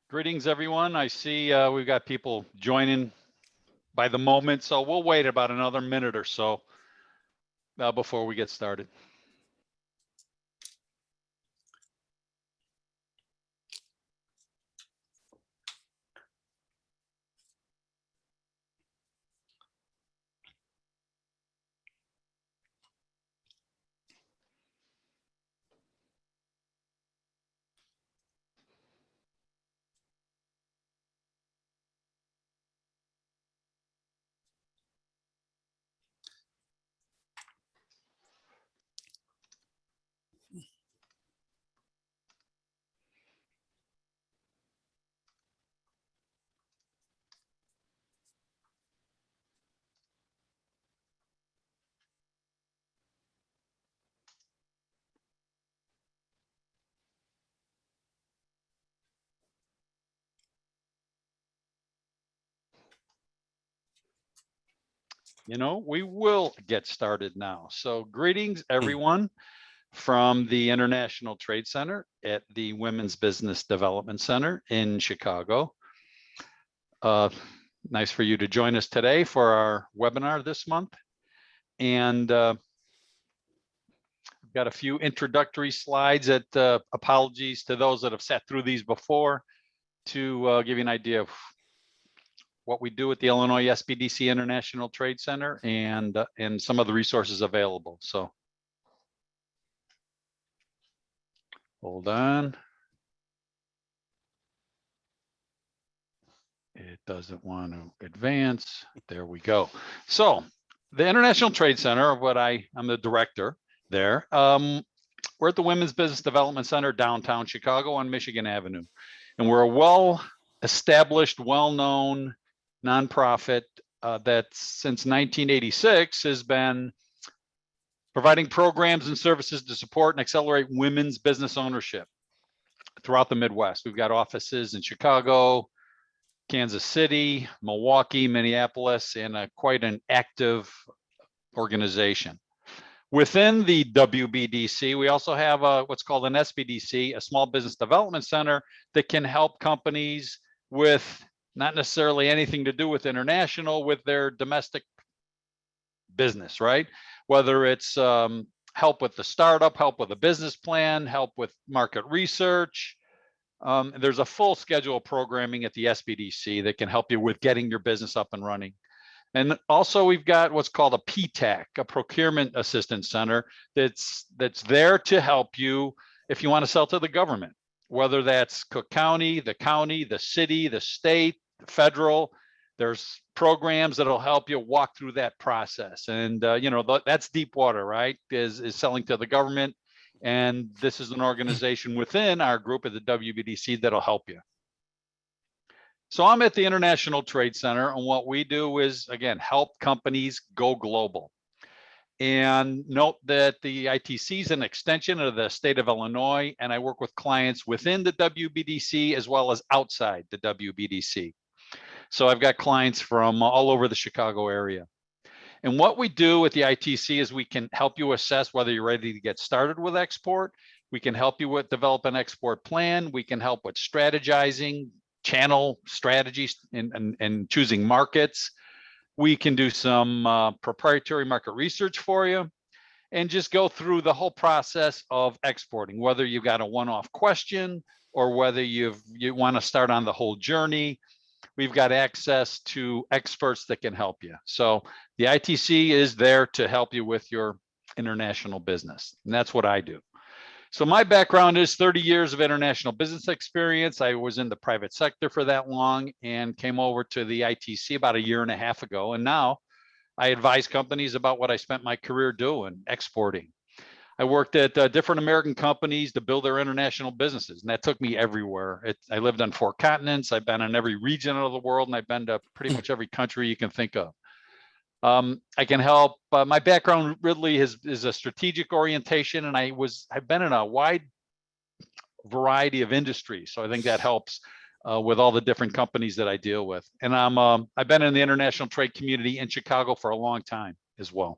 Greetings, everyone. I see we've got people joining by the moment, so we'll wait about another minute or so before we get started. We will get started now. So greetings, everyone, from the International Trade Center at the Women's Business Development Center in Chicago. Nice for you to join us today for our webinar this month. And I've got a few introductory slides that apologies to those that have sat through these before to give you an idea of what we do at the Illinois Sbdc International Trade Center and some of the resources available. So hold on. It doesn't want to advance. There we go. So the International Trade Center, I'm the director there. We're at the Women's Business Development Center, downtown Chicago on Michigan Avenue. And we're a well-established, well-known nonprofit that since 1986 has been providing programs and services to support and accelerate women's business ownership throughout the Midwest. We've got offices in Chicago, Kansas City, Milwaukee, Minneapolis, and quite an active organization. Within the WBDC, we also have what's called an Sbdc, a small business development center that can help companies with not necessarily anything to do with international, with their domestic business, right? Whether it's help with the startup, help with a business plan, help with market research. There's a full schedule of programming at the Sbdc that can help you with getting your business up and running. And also we've got what's called a PTAC, a Procurement Assistance Center, that's there to help you if you want to sell to the government, whether that's Cook County, the city, the state, the federal. There's programs that'll help you walk through that process. And that's deep water, right? Is selling to the government. And this is an organization within our group at the WBDC that'll help you. So I'm at the International Trade Center, and what we do is, again, help companies go global. And note that the ITC is an extension of the state of Illinois, and I work with clients within the WBDC as well as outside the WBDC. So I've got clients from all over the Chicago area. And what we do with the ITC is we can help you assess whether you're ready to get started with export. We can help you with develop an export plan. We can help with strategizing, channel strategies, and choosing markets. We can do some proprietary market research for you and just go through the whole process of exporting, whether you've got a one-off question or whether you want to start on the whole journey. We've got access to experts that can help you. So the ITC is there to help you with your international business. And that's what I do. So my background is 30 years of international business experience. I was in the private sector for that long and came over to the ITC about 1.5 years ago. And now I advise companies about what I spent my career doing, exporting. I worked at different American companies to build their international businesses, and that took me everywhere. I lived on 4 continents. I've been in every region of the world, and I've been to pretty much every country you can think of. I can help. My background really is a strategic orientation, and I've been in a wide variety of industries. So I think that helps with all the different companies that I deal with. And I've been in the international trade community in Chicago for a long time as well.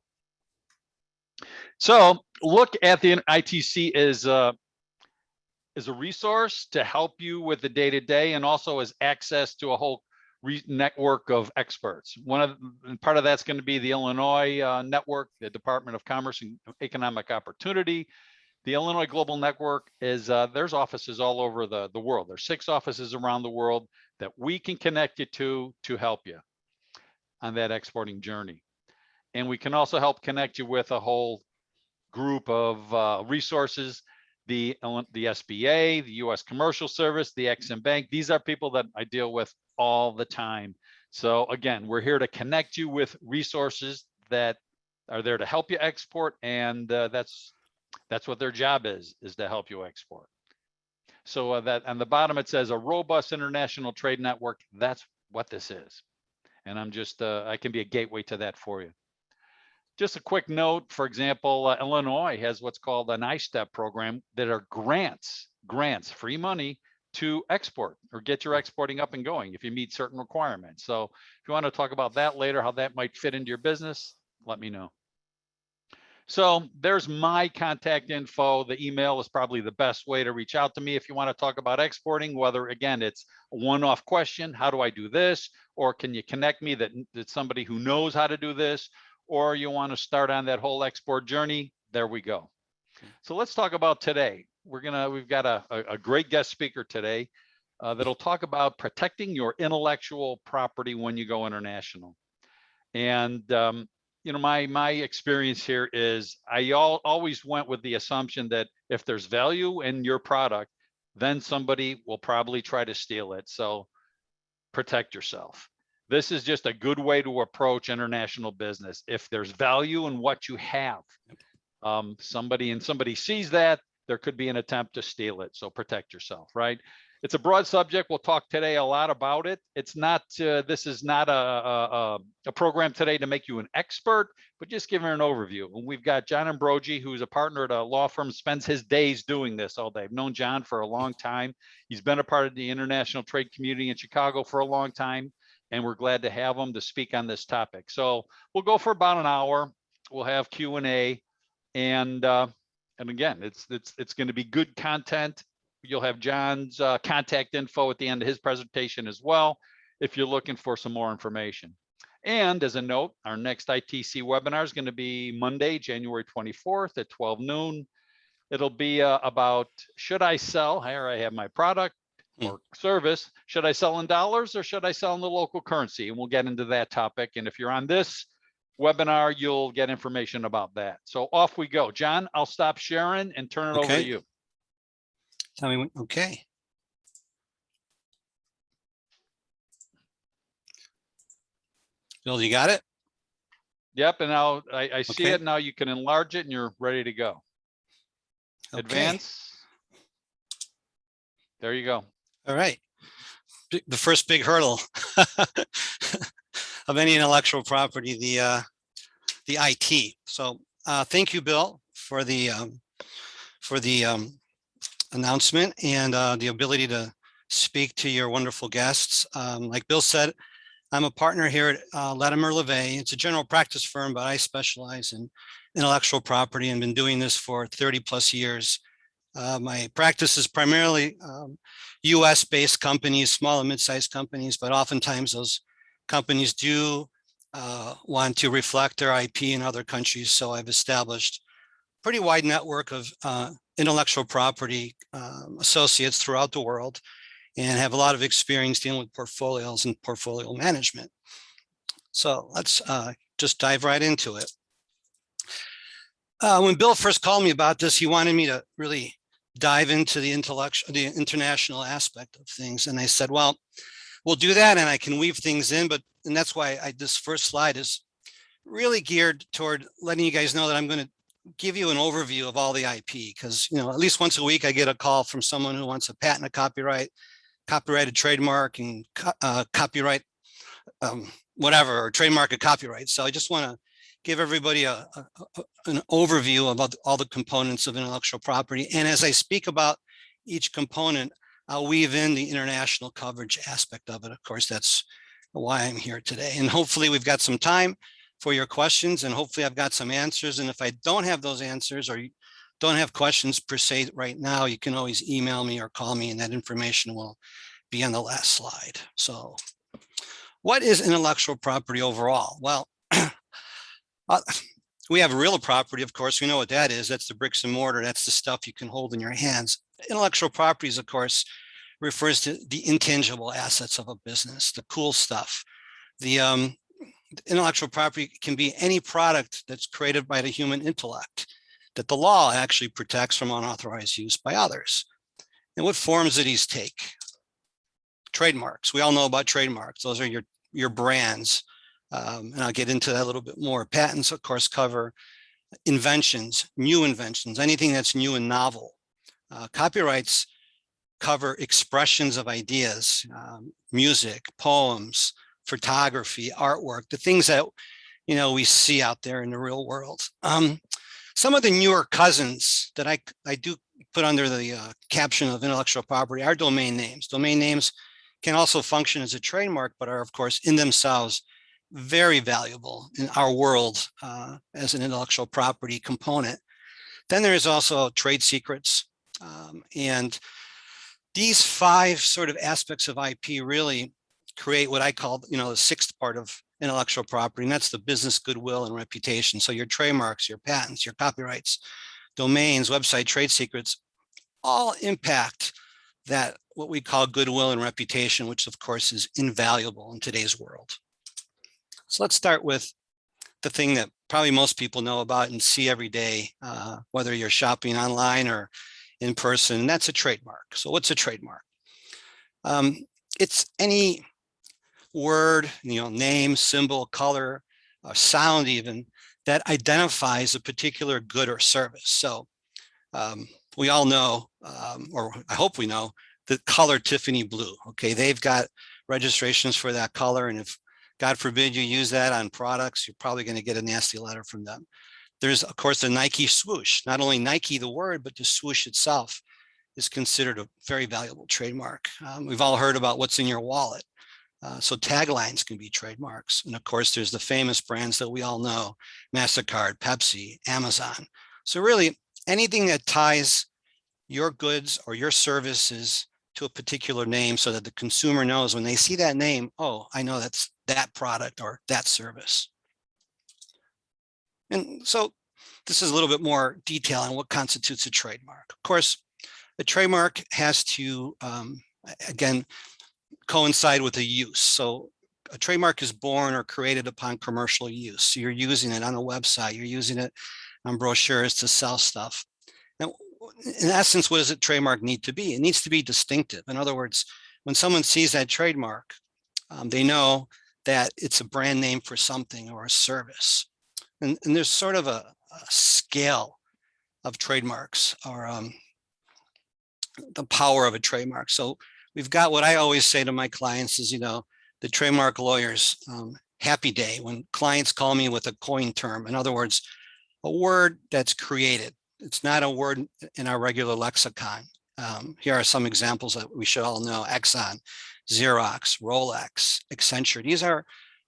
So look at the ITC as is a resource to help you with the day-to-day, and also as access to a whole network of experts. Part of that's going to be the Illinois network, the Department of Commerce and Economic Opportunity. The Illinois Global Network is, there's offices all over the world. There's 6 offices around the world that we can connect you to help you on that exporting journey. And we can also help connect you with a whole group of resources, the SBA, the U.S. Commercial Service, the Ex-Im Bank. These are people that I deal with all the time. So again, we're here to connect you with resources that are there to help you export, and that's what their job is to help you export. So that on the bottom it says a robust international trade network. That's what this is, and I'm just I can be a gateway to that for you. Just a quick note, for example, Illinois has what's called an ISTEP program that are grants, free money to export or get your exporting up and going if you meet certain requirements. So if you want to talk about that later, how that might fit into your business, let me know. So there's my contact info. The email is probably the best way to reach out to me if you want to talk about exporting, whether, again, it's a one-off question, how do I do this? Or can you connect me that's somebody who knows how to do this? Or you want to start on that whole export journey, there we go. So let's talk about today. We've got a great guest speaker today that'll talk about protecting your intellectual property when you go international. And you know, my experience here is I always went with the assumption that if there's value in your product, then somebody will probably try to steal it. So protect yourself. This is just a good way to approach international business. If there's value in what you have, somebody sees that, there could be an attempt to steal it. So protect yourself, right? It's a broad subject. We'll talk today a lot about it. It's not, this is not a program today to make you an expert, but just giving an overview. And we've got John Ambrogi, who's a partner at a law firm, spends his days doing this all day. I've known John for a long time. He's been a part of the international trade community in Chicago for a long time, and we're glad to have him to speak on this topic. So we'll go for about an hour. We'll have Q&A, and again, it's going to be good content. You'll have John's contact info at the end of his presentation as well, if you're looking for some more information. And as a note, our next ITC webinar is going to be Monday, January 24th at 12 noon. It'll be about, should I sell, here I have my product or service, should I sell in dollars or should I sell in the local currency? And we'll get into that topic. And if you're on this webinar, you'll get information about that. So off we go. John, I'll stop sharing and turn it over to you. Tell me when, okay. Bill, you got it? Yep, and now I see it. Now you can enlarge it and you're ready to go. Okay. Advance. There you go. All right. The first big hurdle of any intellectual property, the IT. So thank you, Bill, for the announcement and the ability to speak to your wonderful guests. Like Bill said, I'm a partner here at Latimer LeVay. It's a general practice firm, but I specialize in intellectual property and been doing this for 30 plus years. My practice is primarily US-based companies, small and mid-sized companies, but oftentimes those companies do want to reflect their IP in other countries. So I've established a pretty wide network of intellectual property associates throughout the world and have a lot of experience dealing with portfolios and portfolio management. So let's just dive right into it. When Bill first called me about this, he wanted me to really dive into the international aspect of things. And I said, well, we'll do that and I can weave things in, and that's why this first slide is really geared toward letting you guys know that I'm going to give you an overview of all the IP, because, you know, at least once a week I get a call from someone who wants a patent, a copyright, copyrighted trademark, and copyright, whatever, or trademark, a copyright. So I just want to give everybody an overview about all the components of intellectual property. And as I speak about each component, I'll weave in the international coverage aspect of it. Of course, that's why I'm here today. And hopefully we've got some time for your questions, and hopefully I've got some answers. And if I don't have those answers, or don't have questions per se right now, you can always email me or call me, and that information will be on the last slide. So what is intellectual property overall? Well, we have real property, of course, we know what that is. That's the bricks and mortar. That's the stuff you can hold in your hands. Intellectual properties, of course, refers to the intangible assets of a business, the cool stuff. The intellectual property can be any product that's created by the human intellect that the law actually protects from unauthorized use by others. And what forms do these take? Trademarks. We all know about trademarks. Those are your brands. And I'll get into that a little bit more. Patents, of course, cover inventions, new inventions, anything that's new and novel. Copyrights cover expressions of ideas, music, poems, photography, artwork, the things that we see out there in the real world. Some of the newer cousins that I do put under the caption of intellectual property are domain names. Domain names can also function as a trademark, but are, of course, in themselves very valuable in our world as an intellectual property component. Then there's also trade secrets. And these 5 sort of aspects of IP really create what I call, the 6th part of intellectual property, and that's the business goodwill and reputation. So your trademarks, your patents, your copyrights, domains, website, trade secrets, all impact that what we call goodwill and reputation, which of course is invaluable in today's world. So let's start with the thing that probably most people know about and see every day, whether you're shopping online or in person, and that's a trademark. So what's a trademark? It's any word, name, symbol, color, sound even, that identifies a particular good or service. So we all know, or I hope we know, the color Tiffany blue. Okay, they've got registrations for that color, and if God forbid you use that on products, you're probably going to get a nasty letter from them. There's, of course, the Nike swoosh. Not only Nike, the word, but the swoosh itself is considered a very valuable trademark. We've all heard about what's in your wallet. So taglines can be trademarks. And of course, there's the famous brands that we all know, MasterCard, Pepsi, Amazon. So really anything that ties your goods or your services to a particular name so that the consumer knows when they see that name, oh, I know that's that product or that service. And so this is a little bit more detail on what constitutes a trademark. Of course, a trademark has to, again, coincide with a use. So a trademark is born or created upon commercial use. So you're using it on a website, you're using it on brochures to sell stuff. Now, in essence, what does a trademark need to be? It needs to be distinctive. In other words, when someone sees that trademark, they know that it's a brand name for something or a service. And there's sort of a scale of trademarks, or the power of a trademark. So we've got what I always say to my clients is, the trademark lawyers, happy day when clients call me with a coined term. In other words, a word that's created. It's not a word in our regular lexicon. Here are some examples that we should all know: Exxon, Xerox, Rolex, Accenture. These are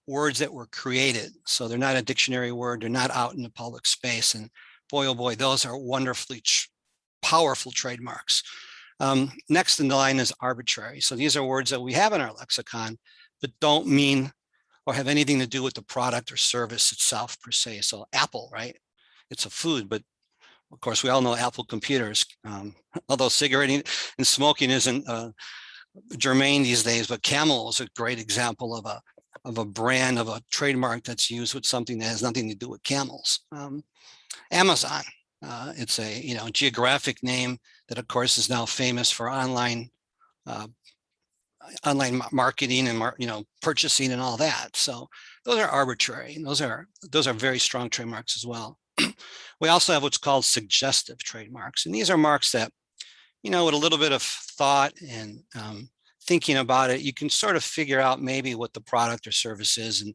words that were created. So they're not a dictionary word. They're not out in the public space. And boy, oh boy, those are wonderfully powerful trademarks. Next in the line is arbitrary. So these are words that we have in our lexicon, but don't mean or have anything to do with the product or service itself per se. So Apple, right? It's a food, but of course we all know Apple computers, although cigarette and smoking isn't germane these days, but Camel is a great example of a brand, of a trademark that's used with something that has nothing to do with camels. Amazon, it's a geographic name that of course is now famous for online marketing and purchasing and all that. So those are arbitrary, and those are very strong trademarks as well. We also have what's called suggestive trademarks, and these are marks that, with a little bit of thought and thinking about it, you can sort of figure out maybe what the product or service is. And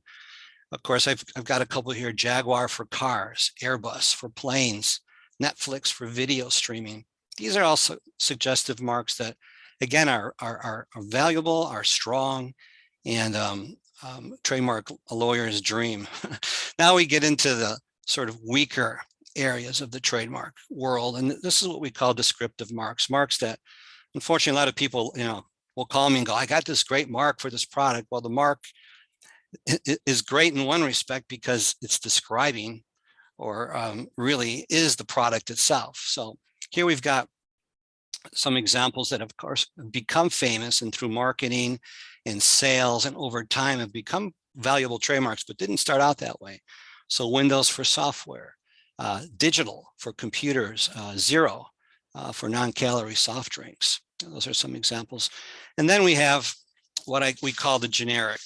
of course, I've got a couple here: Jaguar for cars, Airbus for planes, Netflix for video streaming. These are also suggestive marks that, again, are valuable, are strong, and trademark a lawyer's dream. Now we get into the sort of weaker areas of the trademark world. And this is what we call descriptive marks, marks that unfortunately a lot of people, will call me and go, I got this great mark for this product. Well, the mark is great in one respect because it's describing or really is the product itself. So here we've got some examples that of course have become famous and through marketing and sales and over time have become valuable trademarks, but didn't start out that way. So Windows for software, digital for computers, zero for non-calorie soft drinks. Those are some examples. And then we have what we call the generic.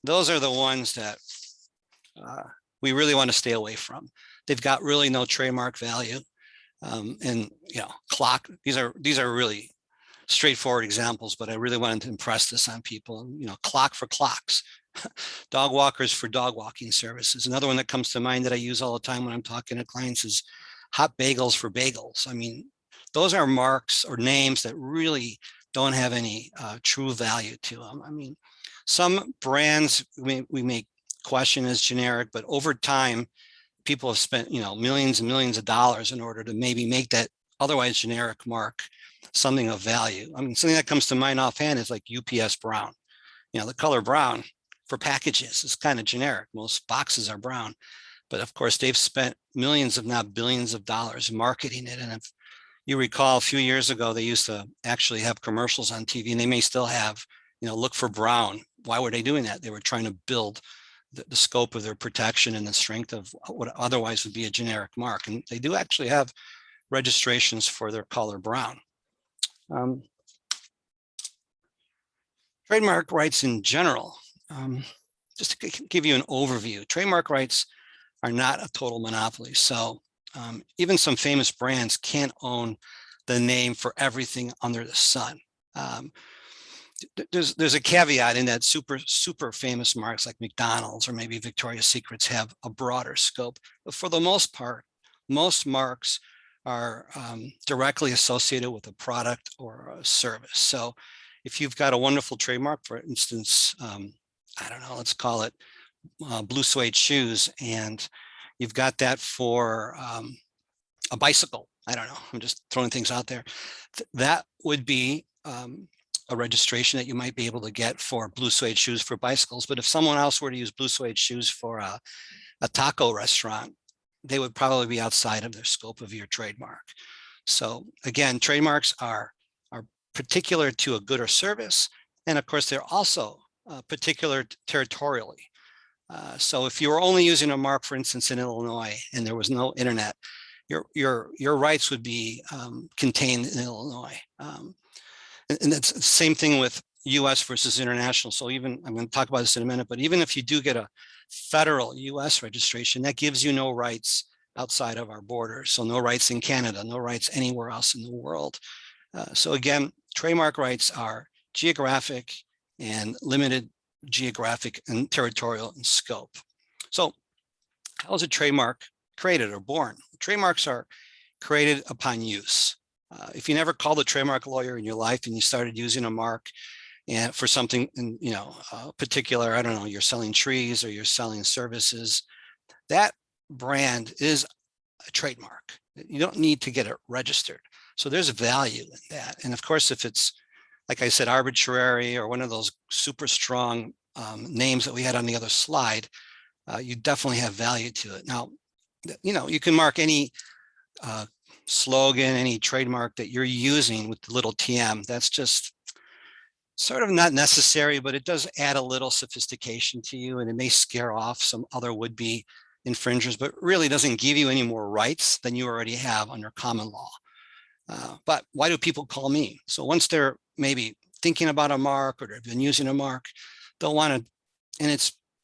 Those are the ones that we really want to stay away from. They've got really no trademark value. And clock, these are really straightforward examples, but I really wanted to impress this on people. Clock for clocks, dog walkers for dog walking services. Another one that comes to mind that I use all the time when I'm talking to clients is hot bagels for bagels. I mean, those are marks or names that really don't have any true value to them. I mean, some brands we may question as generic, but over time, people have spent millions and millions of dollars in order to maybe make that otherwise generic mark something of value. I mean, something that comes to mind offhand is like UPS brown. The color brown for packages is kind of generic. Most boxes are brown, but of course they've spent millions, if not billions of dollars marketing it. And if you recall, a few years ago, they used to actually have commercials on TV, and they may still have, look for brown. Why were they doing that? They were trying to build the scope of their protection and the strength of what otherwise would be a generic mark. And they do actually have registrations for their color brown. Trademark rights in general, just to give you an overview, trademark rights are not a total monopoly. So even some famous brands can't own the name for everything under the sun. There's a caveat in that super famous marks like McDonald's or maybe Victoria's Secrets have a broader scope. But for the most part, most marks are directly associated with a product or a service. So if you've got a wonderful trademark, for instance, I don't know, let's call it blue suede shoes, and you've got that for a bicycle. I don't know, I'm just throwing things out there. That would be a registration that you might be able to get for blue suede shoes for bicycles. But if someone else were to use blue suede shoes for a taco restaurant, they would probably be outside of their scope of your trademark. So again, trademarks are particular to a good or service. And of course, they're also particular territorially. So if you were only using a mark, for instance, in Illinois, and there was no internet, your rights would be contained in Illinois. And that's the same thing with US versus international. So even, I'm going to talk about this in a minute, but even if you do get a federal US registration, that gives you no rights outside of our borders. So no rights in Canada, no rights anywhere else in the world. So again, trademark rights are geographic and limited geographic and territorial in scope. So how is a trademark created or born? Trademarks are created upon use. If you never called a trademark lawyer in your life and you started using a mark and for something in, particular, I don't know, you're selling trees or you're selling services, that brand is a trademark. You don't need to get it registered. So there's value in that. And of course, if it's, like I said, arbitrary or one of those super strong names that we had on the other slide, you definitely have value to it. Now, you can mark any slogan, any trademark that you're using with the little TM. That's just sort of not necessary, but it does add a little sophistication to you, and it may scare off some other would-be infringers, but really doesn't give you any more rights than you already have under common law. But why do people call me? So once they're maybe thinking about a mark or they've been using a mark, they'll want to, and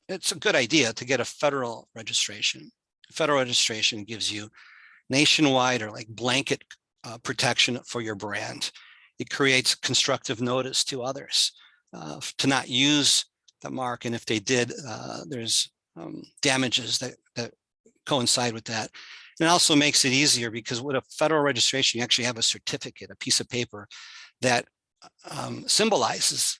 it's a good idea to get a federal registration. Federal registration gives you nationwide or like blanket protection for your brand. It creates constructive notice to others to not use the mark. And if they did, there's damages that coincide with that. And it also makes it easier because with a federal registration, you actually have a certificate, a piece of paper that symbolizes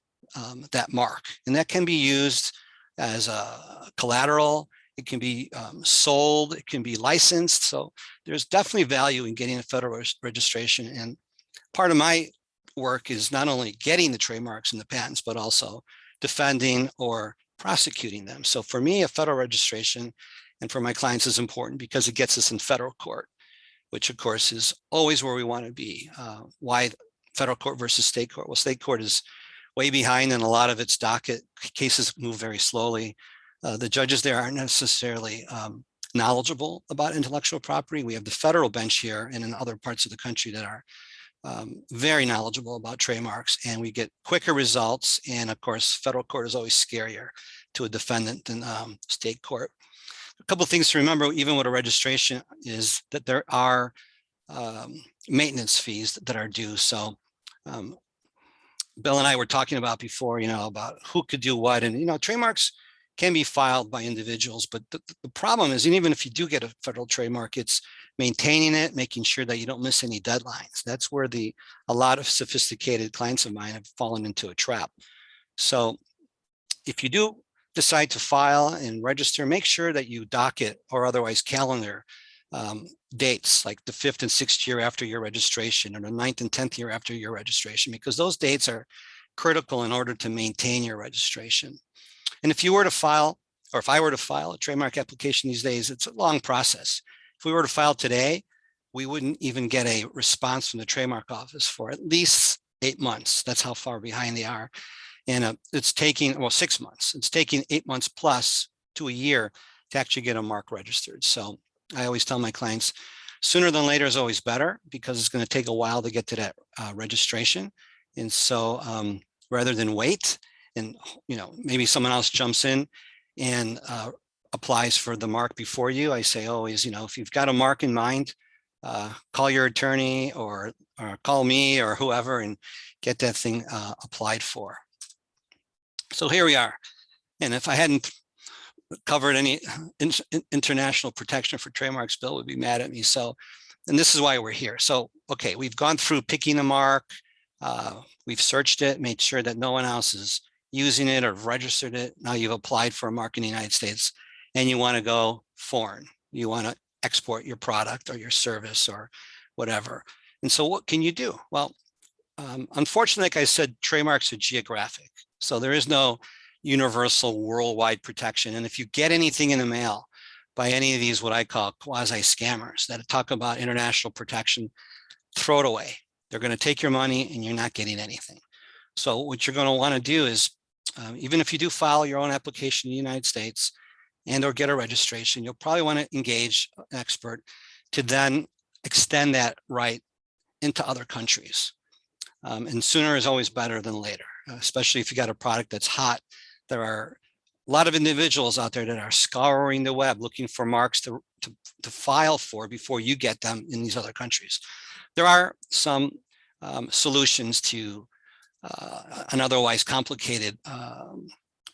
that mark. And that can be used as a collateral. it can be sold, it can be licensed. So there's definitely value in getting a federal registration. And part of my work is not only getting the trademarks and the patents, but also defending or prosecuting them. So for me, a federal registration and for my clients is important because it gets us in federal court, which of course is always where we want to be. Why federal court versus state court? Well, state court is way behind and a lot of its docket cases move very slowly. The judges there aren't necessarily knowledgeable about intellectual property. We have the federal bench here and in other parts of the country that are very knowledgeable about trademarks, and we get quicker results. And of course, federal court is always scarier to a defendant than state court. A couple of things to remember, even with a registration, is that there are maintenance fees that are due. So Bill and I were talking about before, about who could do what, and trademarks can be filed by individuals, but the problem is, and even if you do get a federal trademark, it's maintaining it, making sure that you don't miss any deadlines. That's where a lot of sophisticated clients of mine have fallen into a trap. So if you do decide to file and register, make sure that you docket or otherwise calendar dates like the 5th and 6th year after your registration or the 9th and 10th year after your registration, because those dates are critical in order to maintain your registration. And if you were to file, or if I were to file a trademark application these days, it's a long process. If we were to file today, we wouldn't even get a response from the trademark office for at least 8 months. That's how far behind they are. And it's taking, 6 months. It's taking 8 months plus to a year to actually get a mark registered. So I always tell my clients, sooner than later is always better because it's going to take a while to get to that registration. And so rather than wait, and maybe someone else jumps in and applies for the mark before you, I say always, if you've got a mark in mind, call your attorney or call me or whoever and get that thing applied for. So here we are. And if I hadn't covered any international protection for trademarks, Bill would be mad at me. So, and this is why we're here. So, okay, we've gone through picking a mark. We've searched it, made sure that no one else is using it or registered it. Now you've applied for a mark in the United States and you want to go foreign. You want to export your product or your service or whatever. And so what can you do? Well, unfortunately, like I said, trademarks are geographic. So there is no universal worldwide protection. And if you get anything in the mail by any of these, what I call quasi scammers that talk about international protection, throw it away. They're going to take your money and you're not getting anything. So what you're going to want to do is, even if you do file your own application in the United States and or get a registration, you'll probably want to engage an expert to then extend that right into other countries. And sooner is always better than later, especially if you got a product that's hot. There are a lot of individuals out there that are scouring the web looking for marks to file for before you get them in these other countries. There are some solutions to an otherwise complicated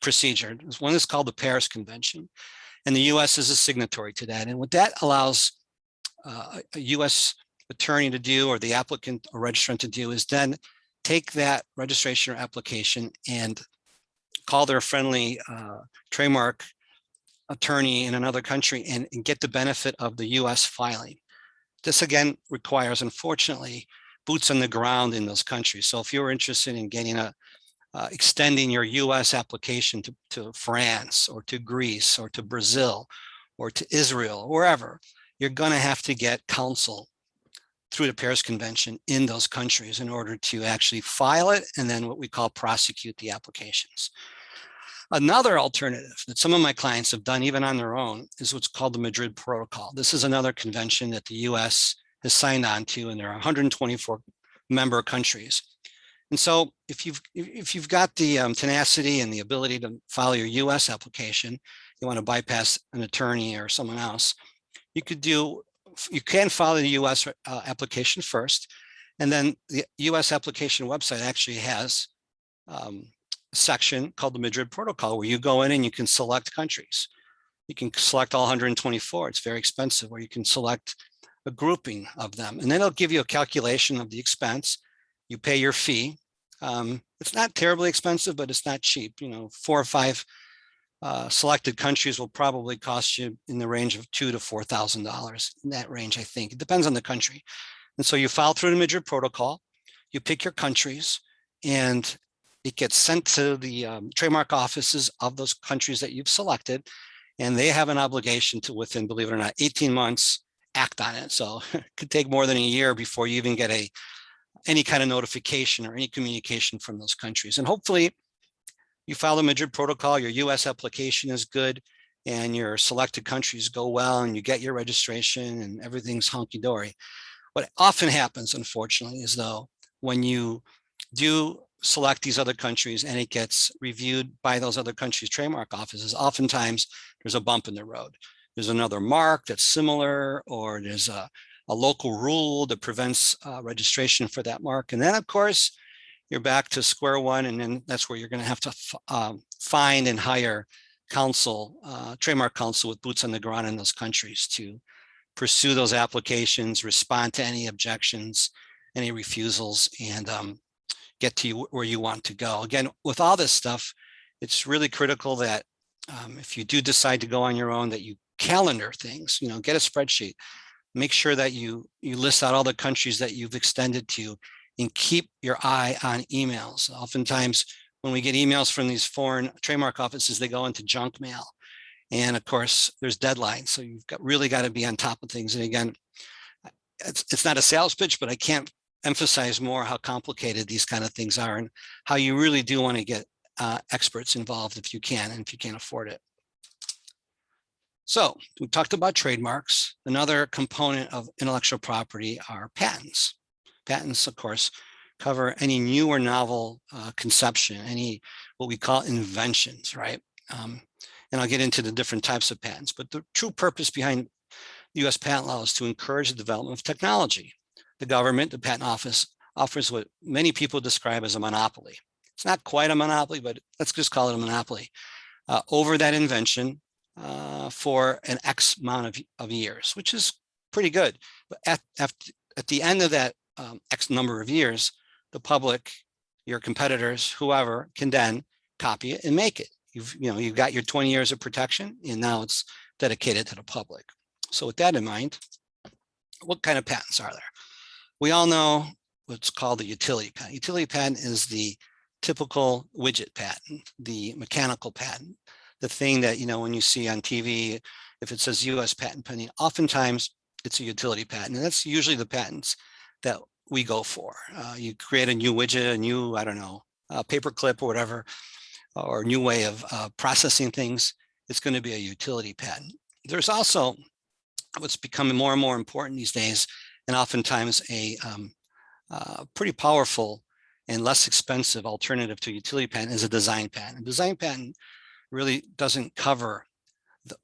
procedure. One is called the Paris Convention, and the U.S. is a signatory to that. And what that allows a U.S. attorney to do, or the applicant or registrant to do, is then take that registration or application and call their friendly trademark attorney in another country and get the benefit of the U.S. filing. This again requires, unfortunately, boots on the ground in those countries. So if you're interested in getting extending your U.S. application to France or to Greece or to Brazil or to Israel, wherever, you're going to have to get counsel through the Paris Convention in those countries in order to actually file it and then what we call prosecute the applications. Another alternative that some of my clients have done even on their own is what's called the Madrid Protocol. This is another convention that the U.S. has signed on to, and there are 124 member countries. And so if you've got the tenacity and the ability to file your U.S. application, you want to bypass an attorney or someone else, you can file the U.S. application first, and then the U.S. application website actually has a section called the Madrid Protocol where you go in and you can select countries. You can select all 124. It's very expensive, or you can select a grouping of them, and then it'll give you a calculation of the expense. You pay your fee. It's not terribly expensive, but it's not cheap. $4 or $5 selected countries will probably cost you in the range of $2,000 to $4,000, in that range, I think. It depends on the country. And so you file through the Madrid Protocol, you pick your countries, and it gets sent to the trademark offices of those countries that you've selected, and they have an obligation to, within, believe it or not, 18 months, act on it. So it could take more than a year before you even get any kind of notification or any communication from those countries. And hopefully you file the Madrid Protocol, your US application is good, and your selected countries go well, and you get your registration and everything's hunky-dory. What often happens, unfortunately, is though, when you do select these other countries and it gets reviewed by those other countries' trademark offices, oftentimes there's a bump in the road. There's another mark that's similar, or there's a local rule that prevents registration for that mark. And then, of course, you're back to square one, and then that's where you're going to have to find and hire counsel, trademark counsel with boots on the ground in those countries to pursue those applications, respond to any objections, any refusals, and get to you where you want to go. Again, with all this stuff, it's really critical that if you do decide to go on your own, that you calendar things, get a spreadsheet, make sure that you list out all the countries that you've extended to, and keep your eye on emails. Oftentimes when we get emails from these foreign trademark offices, they go into junk mail. And of course there's deadlines. So you've really got to be on top of things. And again, it's not a sales pitch, but I can't emphasize more how complicated these kind of things are, and how you really do want to get experts involved if you can, and if you can't afford it. So we talked about trademarks. Another component of intellectual property are patents. Patents, of course, cover any new or novel conception, any what we call inventions, right? And I'll get into the different types of patents, but the true purpose behind US patent law is to encourage the development of technology. The government, the patent office, offers what many people describe as a monopoly. It's not quite a monopoly, but let's just call it a monopoly over that invention for an X amount of years, which is pretty good. But at the end of that X number of years, the public, your competitors, whoever, can then copy it and make it. You've got your 20 years of protection, and now it's dedicated to the public. So with that in mind, what kind of patents are there? We all know what's called the utility patent. Utility patent is the typical widget patent, the mechanical patent, the thing that, when you see on TV, if it says US patent pending, oftentimes it's a utility patent. And that's usually the patents that we go for. You create a new widget, a new, paperclip or whatever, or a new way of processing things, it's going to be a utility patent. There's also what's becoming more and more important these days, and oftentimes a pretty powerful and less expensive alternative to utility patent, is a design patent. A design patent really doesn't cover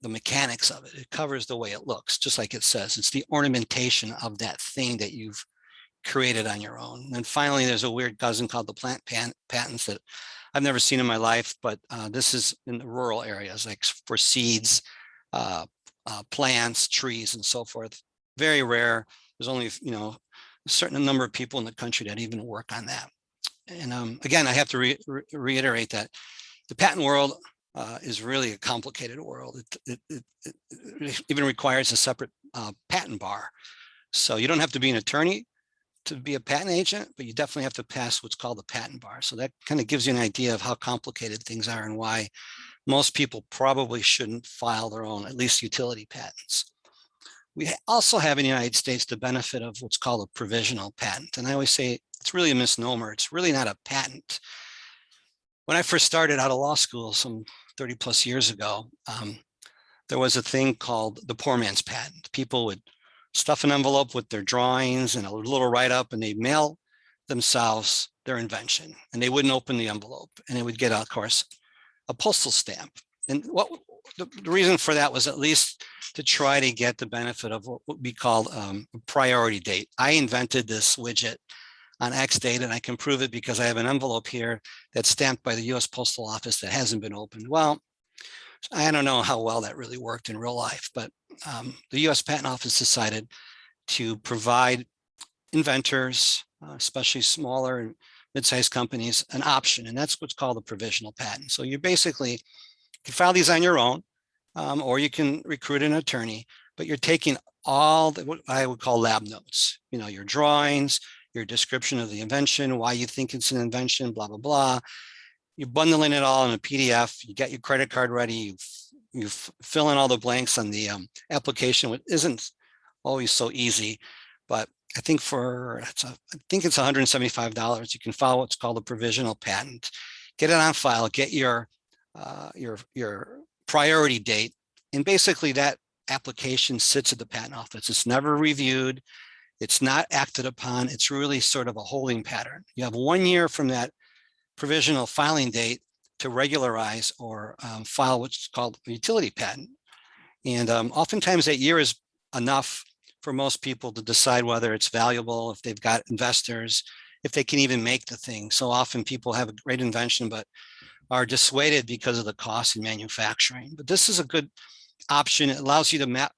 the mechanics of it. It covers the way it looks, just like it says. It's the ornamentation of that thing that you've created on your own. And then finally, there's a weird cousin called the plant patents that I've never seen in my life, but this is in the rural areas, like for seeds, plants, trees, and so forth. Very rare. There's only, a certain number of people in the country that even work on that. And again, I have to reiterate that the patent world is really a complicated world. It even requires a separate patent bar. So you don't have to be an attorney to be a patent agent, but you definitely have to pass what's called the patent bar. So that kind of gives you an idea of how complicated things are and why most people probably shouldn't file their own, at least utility patents. We also have in the United States the benefit of what's called a provisional patent. And I always say it's really a misnomer. It's really not a patent. When I first started out of law school some 30 plus years ago, there was a thing called the poor man's patent. People would stuff an envelope with their drawings and a little write-up, and they'd mail themselves their invention, and they wouldn't open the envelope, and it would get, of course, a postal stamp. And what the reason for that was at least to try to get the benefit of what would be called a priority date. I invented this widget on X date, and I can prove it because I have an envelope here that's stamped by the US Postal Office that hasn't been opened. Well, I don't know how well that really worked in real life, but the US Patent Office decided to provide inventors, especially smaller and mid-sized companies, an option, and that's what's called a provisional patent. So you're basically can file these on your own, or you can recruit an attorney, but you're taking all what I would call lab notes, your drawings, your description of the invention, why you think it's an invention, blah, blah, blah. You're bundling it all in a PDF. You get your credit card ready. You fill in all the blanks on the application, which isn't always so easy, but I think it's $175. You can file what's called a provisional patent, get it on file, get your priority date, and basically that application sits at the patent office. It's never reviewed. It's not acted upon. It's really sort of a holding pattern. You have 1 year from that provisional filing date to regularize or file what's called a utility patent. And oftentimes that year is enough for most people to decide whether it's valuable, if they've got investors, if they can even make the thing. So often people have a great invention, but are dissuaded because of the cost in manufacturing. But this is a good option. It allows you to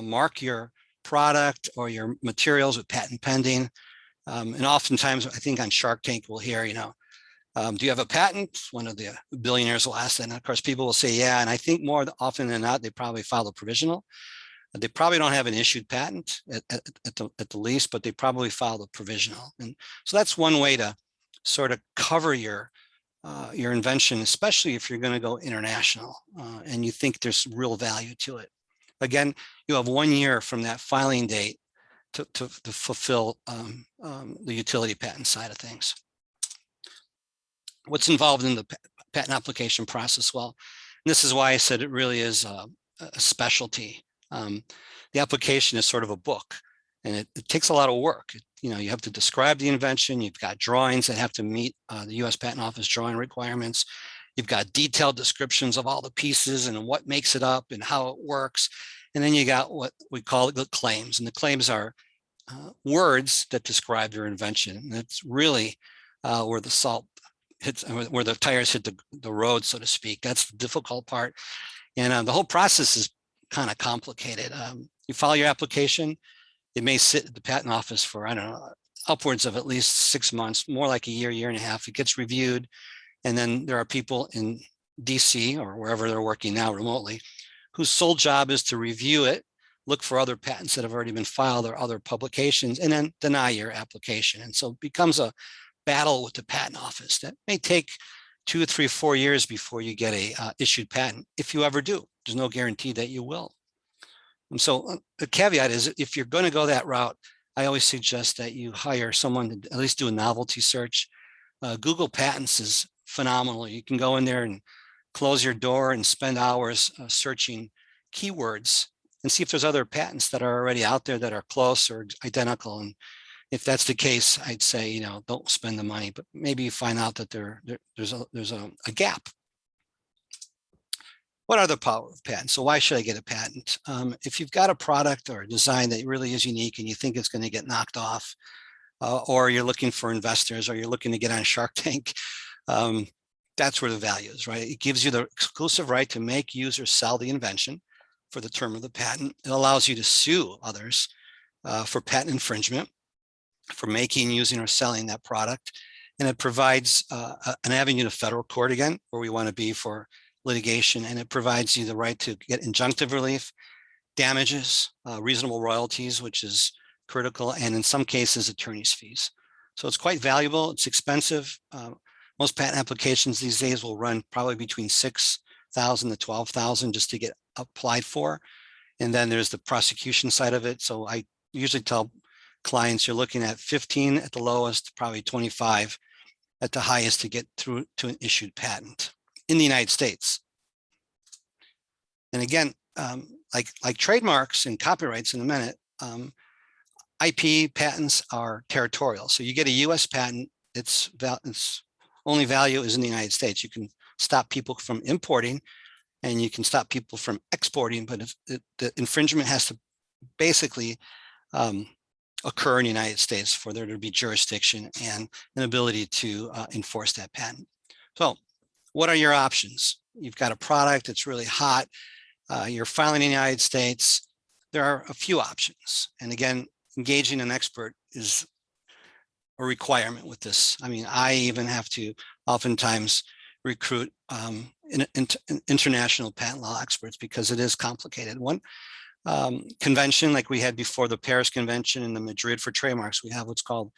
mark your product or your materials with patent pending. And oftentimes, I think on Shark Tank, we'll hear, do you have a patent? One of the billionaires will ask that. And of course, people will say, yeah. And I think more often than not, they probably file a provisional. They probably don't have an issued patent at the least, but they probably filed a provisional. And so that's one way to sort of cover your invention, especially if you're going to go international and you think there's real value to it. Again, you have 1 year from that filing date to fulfill the utility patent side of things. What's involved in the patent application process? Well, this is why I said it really is a specialty. The application is sort of a book, and it takes a lot of work. You have to describe the invention. You've got drawings that have to meet the U.S. Patent Office drawing requirements. You've got detailed descriptions of all the pieces and what makes it up and how it works. And then you got what we call the claims. And the claims are words that describe your invention. And that's really where the salt hits, where the tires hit the road, so to speak. That's the difficult part. And the whole process is kind of complicated. You file your application. It may sit at the patent office for, I don't know, upwards of at least 6 months, more like a year, year and a half. It gets reviewed. And then there are people in DC or wherever they're working now remotely, whose sole job is to review it, look for other patents that have already been filed or other publications, and then deny your application. And so it becomes a battle with the patent office that may take 2, 3, 4 years before you get a issued patent, if you ever do. There's no guarantee that you will. And so the caveat is, if you're going to go that route, I always suggest that you hire someone to at least do a novelty search. Google Patents is phenomenal. You can go in there and close your door and spend hours searching keywords and see if there's other patents that are already out there that are close or identical. And if that's the case, I'd say, don't spend the money, but maybe you find out that there's a gap. What are the power of patents? So why should I get a patent? If you've got a product or a design that really is unique and you think it's going to get knocked off, or you're looking for investors, or you're looking to get on Shark Tank, that's where the value is, right? It gives you the exclusive right to make, use, or sell the invention for the term of the patent. It allows you to sue others for patent infringement, for making, using, or selling that product. And it provides an avenue to federal court, again, where we want to be for litigation. And it provides you the right to get injunctive relief, damages, reasonable royalties, which is critical, and in some cases, attorney's fees. So it's quite valuable. It's expensive. Most patent applications these days will run probably between $6,000 to $12,000 just to get applied for. And then there's the prosecution side of it. So I usually tell clients you're looking at 15 at the lowest, probably 25 at the highest to get through to an issued patent in the United States. And again, like trademarks and copyrights in a minute, IP patents are territorial. So you get a US patent, its only value is in the United States. You can stop people from importing and you can stop people from exporting, but if the infringement has to basically occur in the United States for there to be jurisdiction and an ability to enforce that patent. So what are your options? You've got a product that's really hot. You're filing in the United States. There are a few options. And again, engaging an expert is a requirement with this. I mean, I even have to oftentimes recruit international patent law experts because it is complicated. One convention, like we had before the Paris Convention and the Madrid for trademarks, we have what's called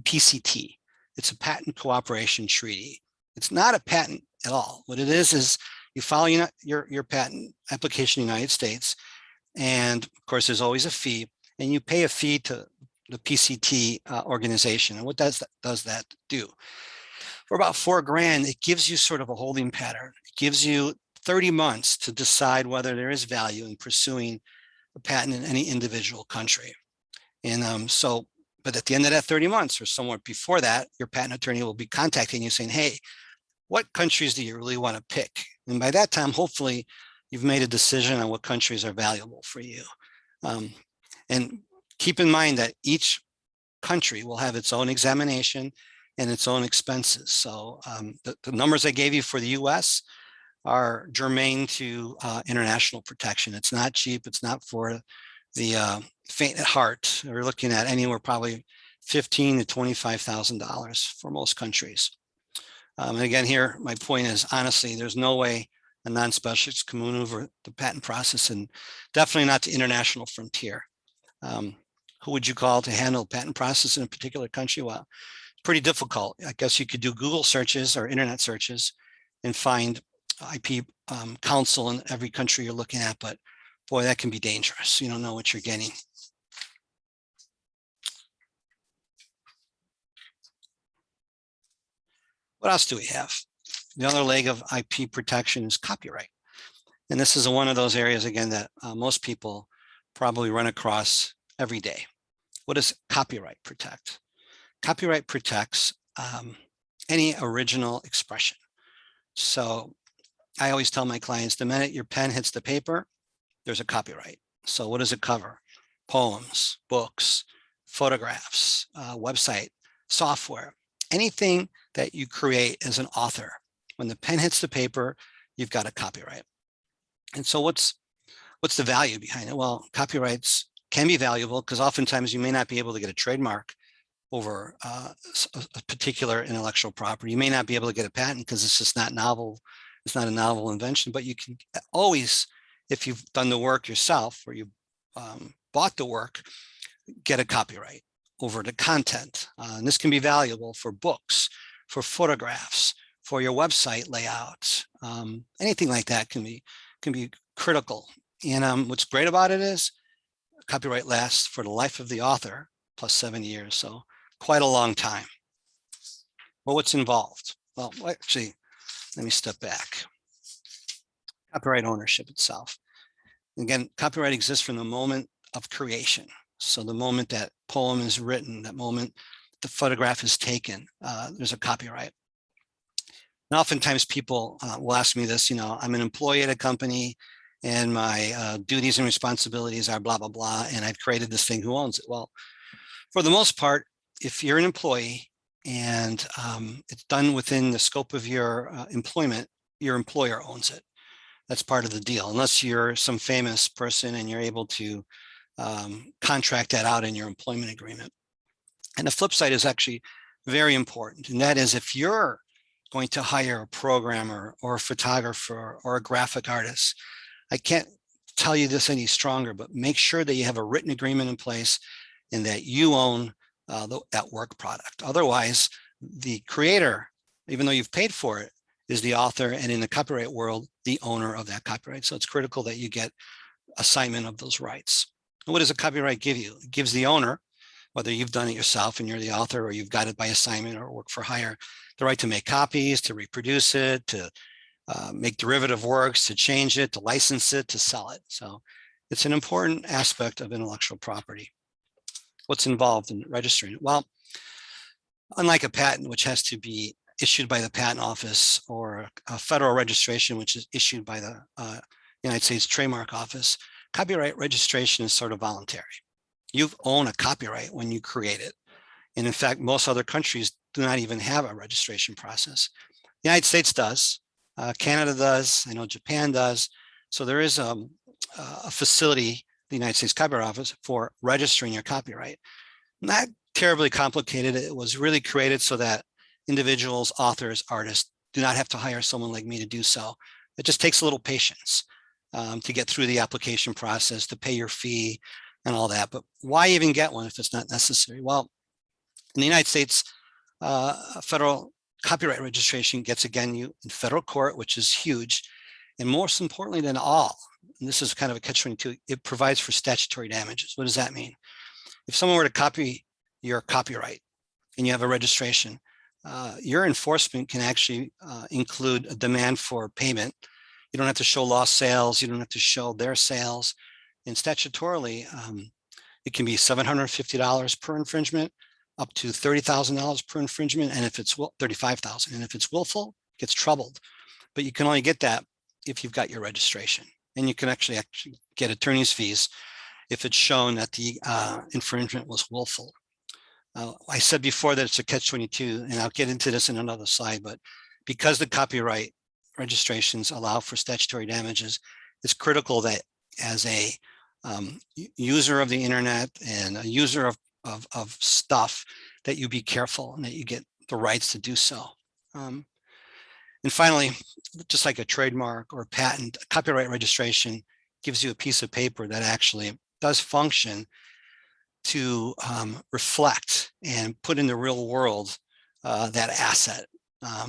PCT. It's a patent cooperation treaty. It's not a patent at all. What it is you file your patent application in the United States, and of course there's always a fee, and you pay a fee to the PCT organization. And what does that do? For about $4,000, it gives you sort of a holding pattern. It gives you 30 months to decide whether there is value in pursuing a patent in any individual country. And but at the end of that 30 months or somewhere before that, your patent attorney will be contacting you saying, hey, what countries do you really want to pick? And by that time, hopefully you've made a decision on what countries are valuable for you. And keep in mind that each country will have its own examination and its own expenses. So the numbers I gave you for the US are germane to international protection. It's not cheap. It's not for the faint at heart. We're looking at anywhere probably $15,000 to $25,000 for most countries. And again, here, my point is, honestly, there's no way a non-specialist can maneuver the patent process, and definitely not the international frontier. Who would you call to handle the patent process in a particular country? Well, it's pretty difficult. I guess you could do Google searches or internet searches and find IP counsel in every country you're looking at, but boy, that can be dangerous. You don't know what you're getting. What else do we have? The other leg of IP protection is copyright. And this is one of those areas, again, that most people probably run across every day. What does copyright protect? Copyright protects any original expression. So I always tell my clients, the minute your pen hits the paper, there's a copyright. So what does it cover? Poems, books, photographs, website, software, anything that you create as an author. When the pen hits the paper, you've got a copyright. And so what's the value behind it? Well, copyrights can be valuable because oftentimes you may not be able to get a trademark over a particular intellectual property. You may not be able to get a patent because it's just not novel. It's not a novel invention, but you can always, if you've done the work yourself or you bought the work, get a copyright over the content. And this can be valuable for books, for photographs, for your website layout. Anything like that can be critical. And what's great about it is copyright lasts for the life of the author plus 7 years. So quite a long time. Well, what's involved? Well, actually, let me step back. Copyright ownership itself. Again, copyright exists from the moment of creation. So the moment that poem is written, that moment the photograph is taken, there's a copyright. And oftentimes people will ask me this, I'm an employee at a company and my duties and responsibilities are blah, blah, blah, and I've created this thing, who owns it? Well, for the most part, if you're an employee and it's done within the scope of your employment, your employer owns it. That's part of the deal, unless you're some famous person and you're able to contract that out in your employment agreement. And the flip side is actually very important. And that is, if you're going to hire a programmer or a photographer or a graphic artist, I can't tell you this any stronger, but make sure that you have a written agreement in place and that you own that work product. Otherwise, the creator, even though you've paid for it, is the author, and in the copyright world, the owner of that copyright. So it's critical that you get assignment of those rights. And what does a copyright give you? It gives the owner, whether you've done it yourself and you're the author or you've got it by assignment or work for hire, the right to make copies, to reproduce it, to make derivative works, to change it, to license it, to sell it. So it's an important aspect of intellectual property. What's involved in registering it? Well, unlike a patent, which has to be issued by the patent office, or a federal registration, which is issued by the United States Trademark Office, copyright registration is sort of voluntary. You own a copyright when you create it. And in fact, most other countries do not even have a registration process. The United States does, Canada does, I know Japan does. So there is a facility, the United States Copyright Office, for registering your copyright. Not terribly complicated. It was really created so that individuals, authors, artists do not have to hire someone like me to do so. It just takes a little patience to get through the application process, to pay your fee and all that. But why even get one if it's not necessary? Well, in the United States, federal copyright registration gets again you in federal court, which is huge. And most importantly than all, and this is kind of a catch-22, it provides for statutory damages. What does that mean? If someone were to copy your copyright and you have a registration, your enforcement can actually include a demand for payment. You don't have to show lost sales. You don't have to show their sales. And statutorily, it can be $750 per infringement, up to $30,000 per infringement. And if it's $35,000, and if it's willful, it gets troubled. But you can only get that if you've got your registration. And you can actually get attorney's fees if it's shown that the infringement was willful. I said before that it's a catch-22, and I'll get into this in another slide, but because the copyright registrations allow for statutory damages, it's critical that as a user of the internet and a user of stuff, that you be careful and that you get the rights to do so. And finally, just like a trademark or patent, a copyright registration gives you a piece of paper that actually does function to reflect and put in the real world that asset.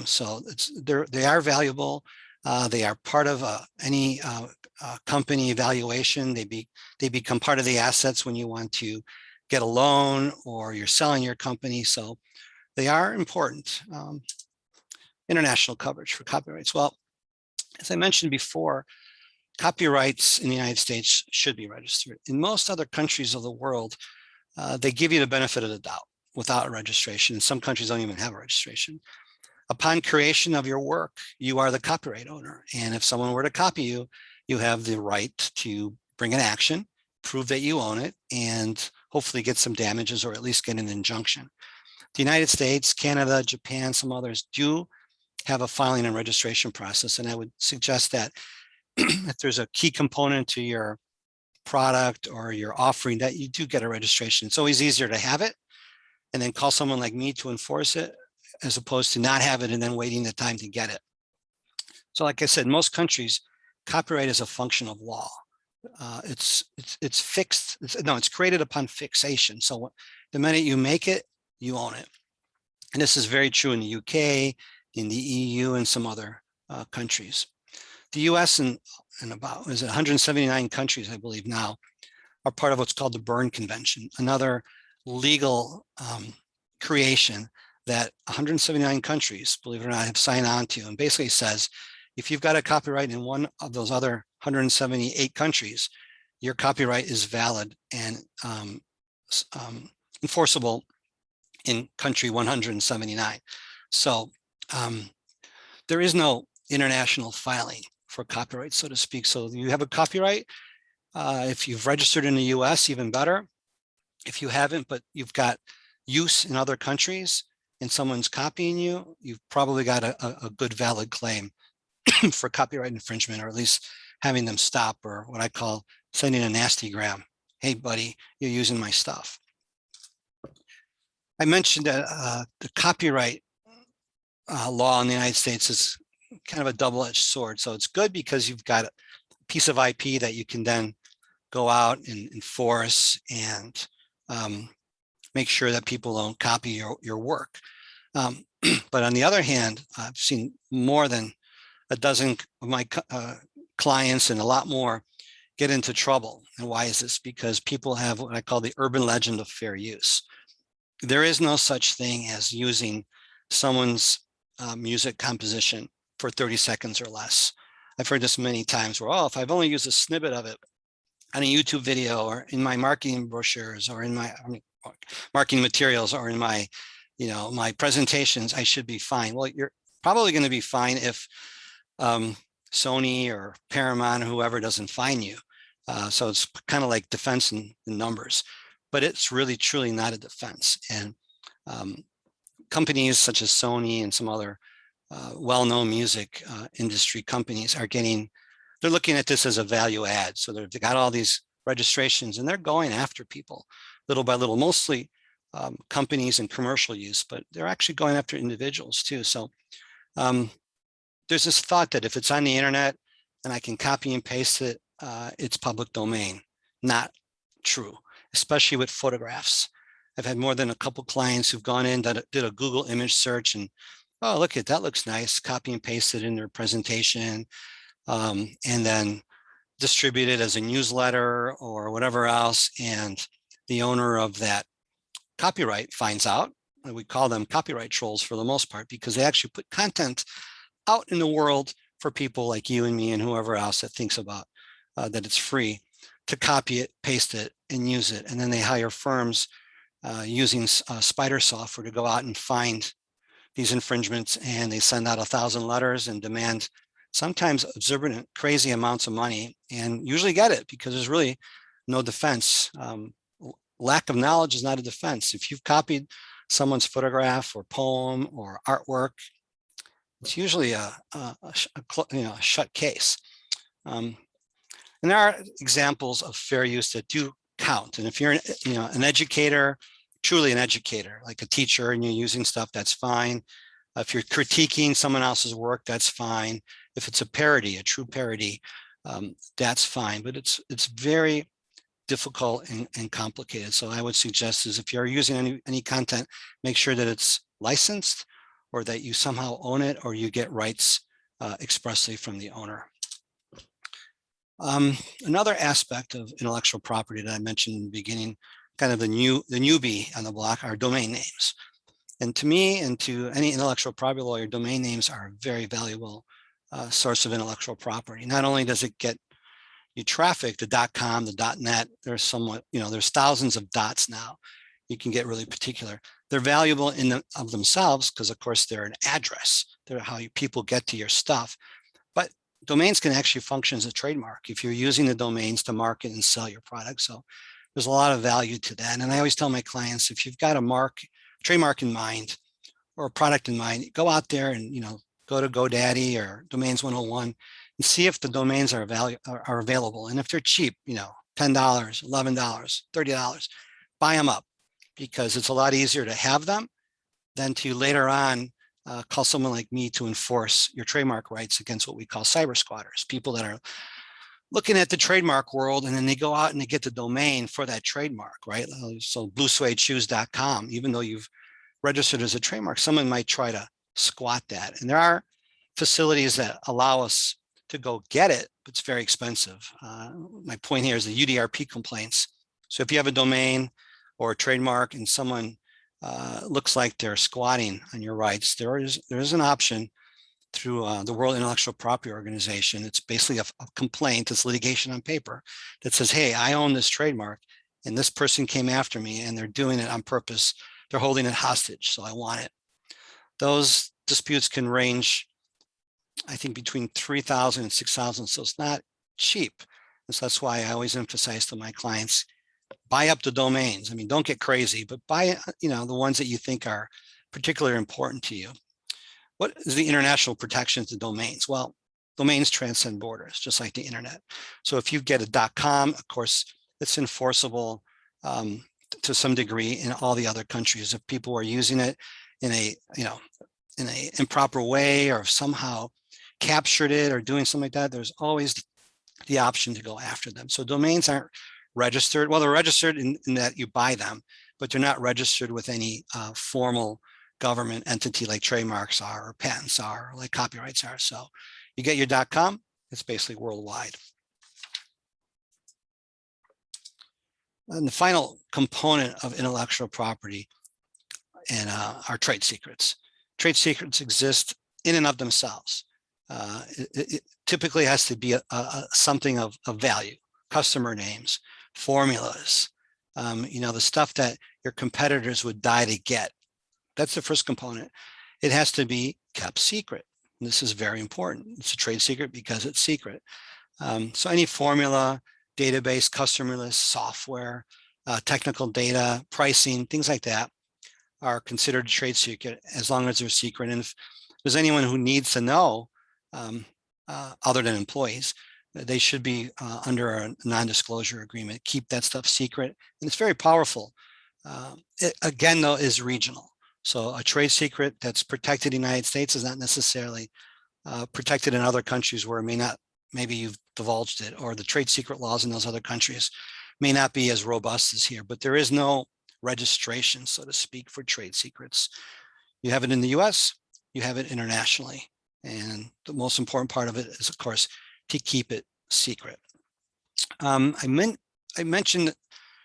So they are valuable. They are part of any company evaluation. They become part of the assets when you want to get a loan or you're selling your company. So they are important. International coverage for copyrights. Well, as I mentioned before, copyrights in the United States should be registered. In most other countries of the world, they give you the benefit of the doubt without a registration. Some countries don't even have a registration. Upon creation of your work, you are the copyright owner. And if someone were to copy you, you have the right to bring an action, prove that you own it, and hopefully get some damages or at least get an injunction. The United States, Canada, Japan, some others do have a filing and registration process. And I would suggest that if there's a key component to your product or your offering, that you do get a registration. It's always easier to have it and then call someone like me to enforce it, as opposed to not have it and then waiting the time to get it. So like I said, in most countries, copyright is a function of law. It's fixed. It's created upon fixation. So the minute you make it, you own it. And this is very true in the UK, in the EU, and some other countries. The US and about 179 countries, I believe now, are part of what's called the Berne Convention, another legal creation that 179 countries, believe it or not, have signed on to, and basically says, if you've got a copyright in one of those other 178 countries, your copyright is valid and enforceable in country 179. So there is no international filing for copyright, so to speak. So you have a copyright. If you've registered in the US, even better. If you haven't, but you've got use in other countries and someone's copying you, you've probably got a good valid claim for copyright infringement, or at least having them stop, or what I call sending a nasty gram. Hey, buddy, you're using my stuff. I mentioned that the copyright law in the United States is kind of a double-edged sword. So it's good because you've got a piece of IP that you can then go out and enforce and make sure that people don't copy your work. But on the other hand, I've seen more than a dozen of my clients and a lot more get into trouble. And why is this? Because people have what I call the urban legend of fair use. There is no such thing as using someone's music composition for 30 seconds or less. I've heard this many times where, oh, if I've only used a snippet of it on a YouTube video or in my marketing brochures or in my marketing materials or in my, my presentations, I should be fine. Well, you're probably going to be fine if Sony or Paramount or whoever doesn't fine you. So it's kind of like defense in numbers, but it's really truly not a defense. And companies such as Sony and some other well-known music industry companies they're looking at this as a value add. So they've got all these registrations and they're going after people little by little, mostly companies and commercial use, but they're actually going after individuals too. So there's this thought that if it's on the internet and I can copy and paste it, it's public domain. Not true, especially with photographs. I've had more than a couple clients who've gone in, did a Google image search and, oh, look at that, looks nice, copy and paste it in their presentation, and then distribute it as a newsletter or whatever else. And the owner of that copyright finds out. And we call them copyright trolls for the most part, because they actually put content out in the world for people like you and me and whoever else that thinks about that it's free to copy it, paste it, and use it. And then they hire firms using spider software to go out and find these infringements, and they send out 1,000 letters and demand sometimes exorbitant, crazy amounts of money, and usually get it because there's really no defense. Lack of knowledge is not a defense. If you've copied someone's photograph or poem or artwork, it's usually a shut case. And there are examples of fair use that do count. And if you're an educator, truly an educator, like a teacher, and you're using stuff, that's fine. If you're critiquing someone else's work, that's fine. If it's a parody, a true parody, that's fine. But it's very difficult and complicated. So I would suggest is if you're using any content, make sure that it's licensed or that you somehow own it or you get rights expressly from the owner. Another aspect of intellectual property that I mentioned in the beginning, kind of the newbie on the block, are domain names. And to me and to any intellectual property lawyer, domain names are a very valuable source of intellectual property. Not only does it get you traffic, the .com, the .net, there's somewhat, there's thousands of dots now. You can get really particular. They're valuable in of themselves because, of course, they're an address. They're how people get to your stuff. But domains can actually function as a trademark if you're using the domains to market and sell your product. So there's a lot of value to that. And I always tell my clients, if you've got a trademark in mind or a product in mind, go out there and go to GoDaddy or Domains 101 and see if the domains are available. And if they're cheap, $10, $11, $30, buy them up, because it's a lot easier to have them than to later on call someone like me to enforce your trademark rights against what we call cyber squatters, people that are looking at the trademark world and then they go out and they get the domain for that trademark, right? So bluesuedeshoes.com, even though you've registered as a trademark, someone might try to squat that. And there are facilities that allow us to go get it, but it's very expensive. My point here is the Udrp complaints. So if you have a domain or a trademark and someone looks like they're squatting on your rights, there is an option through the World Intellectual Property Organization. It's basically a complaint, it's litigation on paper that says, hey, I own this trademark and this person came after me and they're doing it on purpose. They're holding it hostage, so I want it. Those disputes can range, I think, between $3,000 and $6,000, so it's not cheap. And so that's why I always emphasize to my clients, buy up the domains. I mean, don't get crazy, but buy, the ones that you think are particularly important to you. What is the international protection to domains? Well, domains transcend borders, just like the internet. So if you get a .com, of course, it's enforceable to some degree in all the other countries. If people are using it in a improper way or somehow captured it or doing something like that, there's always the option to go after them. So domains aren't registered. Well, they're registered in that you buy them, but they're not registered with any formal government entity like trademarks are or patents are or like copyrights are. So you get your .com, it's basically worldwide. And the final component of intellectual property and are trade secrets. Trade secrets exist in and of themselves. It typically has to be something of value, customer names, formulas, the stuff that your competitors would die to get. That's the first component. It has to be kept secret. And this is very important. It's a trade secret because it's secret. So any formula, database, customer list, software, technical data, pricing, things like that are considered a trade secret as long as they're secret. And if there's anyone who needs to know, other than employees, they should be under a non-disclosure agreement. Keep that stuff secret. And it's very powerful. It, again, though, is regional. So a trade secret that's protected in the United States is not necessarily protected in other countries where it may not, maybe you've divulged it, or the trade secret laws in those other countries may not be as robust as here, but there is no registration, so to speak, for trade secrets. You have it in the US, you have it internationally. And the most important part of it is, of course, to keep it secret. I mentioned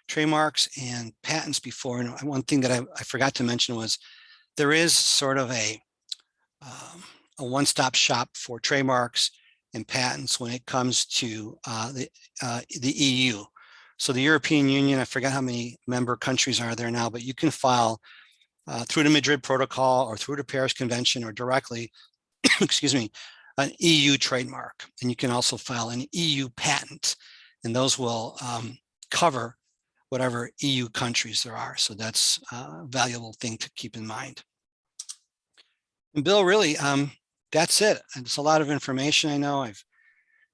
trademarks and patents before, and one thing that I forgot to mention was there is sort of a one-stop shop for trademarks and patents when it comes to the EU. So the European Union, I forgot how many member countries are there now, but you can file through the Madrid Protocol or through the Paris Convention or directly, excuse me, an EU trademark. And you can also file an EU patent, and those will cover whatever EU countries there are. So that's a valuable thing to keep in mind. And Bill, really, that's it. It's a lot of information. I know I've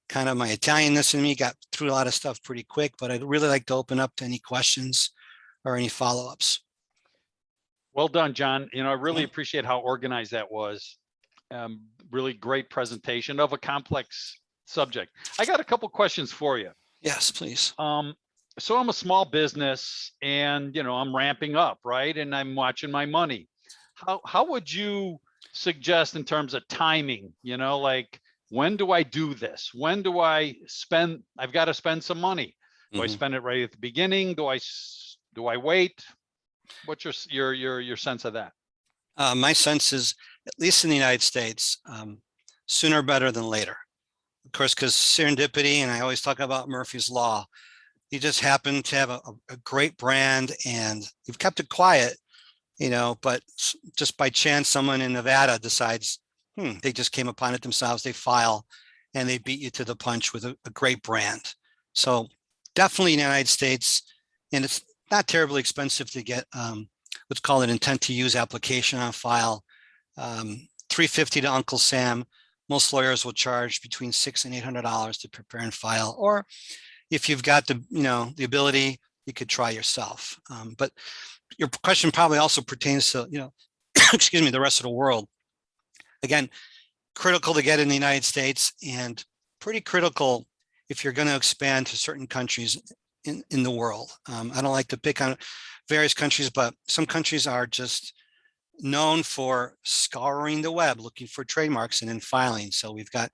kind of, my Italianness in me got through a lot of stuff pretty quick, but I'd really like to open up to any questions or any follow-ups. Well done, John. I really appreciate how organized that was. Really great presentation of a complex subject. I got a couple questions for you. Yes, please. So I'm a small business and, I'm ramping up, right? And I'm watching my money. How would you suggest in terms of timing, like, when do I do this? When do I spend? I've got to spend some money. Do I spend it right at the beginning? Do I wait? What's your sense of that? My sense is, at least in the United States, sooner better than later. Of course, because serendipity, and I always talk about Murphy's Law. You just happen to have a great brand and you've kept it quiet, but just by chance, someone in Nevada decides, they just came upon it themselves, they file, and they beat you to the punch with a great brand. So definitely in the United States, and it's not terribly expensive to get what's called an intent to use application on file. $350 to Uncle Sam. Most lawyers will charge between $600 and $800 to prepare and file. Or if you've got the ability, you could try yourself. But your question probably also pertains to excuse me, the rest of the world. Again, critical to get in the United States, and pretty critical if you're going to expand to certain countries in the world. I don't like to pick on various countries, but some countries are just known for scouring the web, looking for trademarks and then filing. So we've got